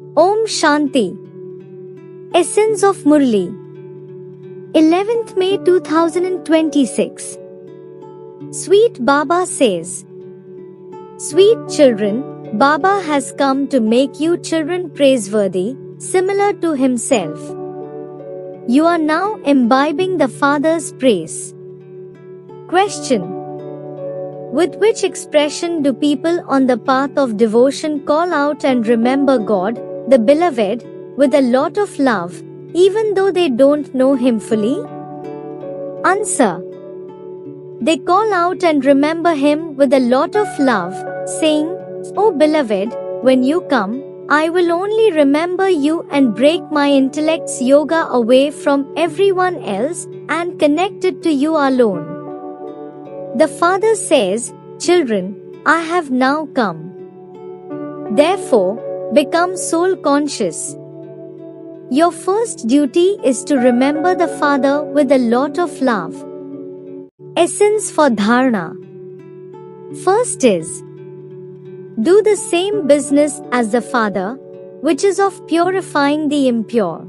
Om Shanti. Essence of Murli. 11th May 2026. Sweet Baba says, Sweet children, Baba has come to make you children praiseworthy, similar to himself. You are now imbibing the Father's praise. Question. With which expression do people on the path of devotion call out and remember God, the Beloved, with a lot of love, even though they don't know Him fully? Answer. They call out and remember Him with a lot of love, saying, O Beloved, when you come, I will only remember you and break my intellect's yoga away from everyone else and connect it to you alone. The Father says, Children, I have now come. Therefore, become soul conscious. Your first duty is to remember the Father with a lot of love. Essence for Dharana. First is, do the same business as the Father, which is of purifying the impure.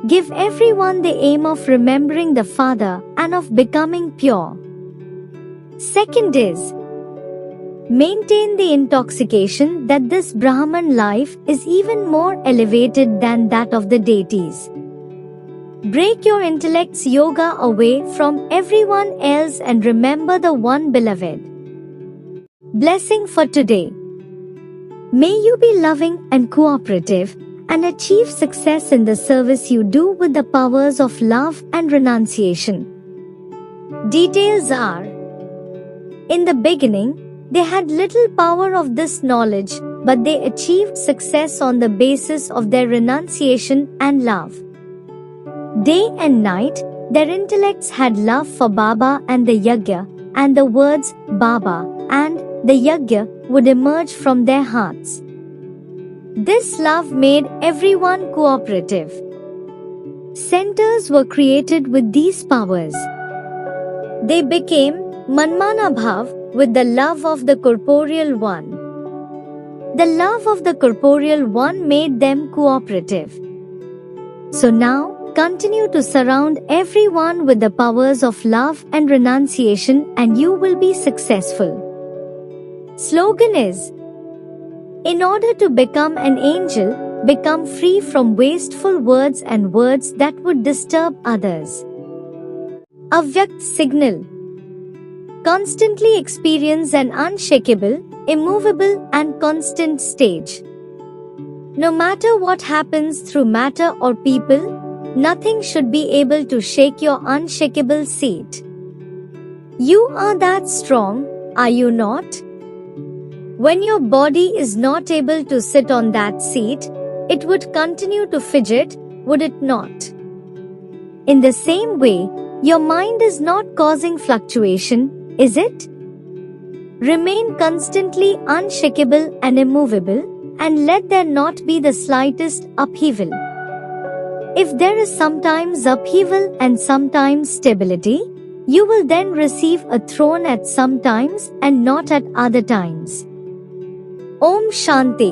Give everyone the aim of remembering the Father and of becoming pure. Second is, maintain the intoxication that this Brahman life is even more elevated than that of the deities. Break your intellect's yoga away from everyone else and remember the one Beloved. Blessing for today. May you be loving and cooperative and achieve success in the service you do with the powers of love and renunciation. Details are, in the beginning, they had little power of this knowledge, but they achieved success on the basis of their renunciation and love. Day and night, their intellects had love for Baba and the Yajna, and the words Baba and the Yajna would emerge from their hearts. This love made everyone cooperative. Centers were created with these powers. They became Manmana Bhav with the love of the corporeal one. The love of the corporeal one made them cooperative. So now, continue to surround everyone with the powers of love and renunciation and you will be successful. Slogan is, in order to become an angel, become free from wasteful words and words that would disturb others. Avyakt signal. Constantly experience an unshakable, immovable and constant stage. No matter what happens through matter or people, nothing should be able to shake your unshakable seat. You are that strong, are you not? When your body is not able to sit on that seat, it would continue to fidget, would it not? In the same way, your mind is not causing fluctuation, is it? Remain constantly unshakable and immovable, and let there not be the slightest upheaval. If there is sometimes upheaval and sometimes stability, you will then receive a throne at some times and not at other times. Om Shanti.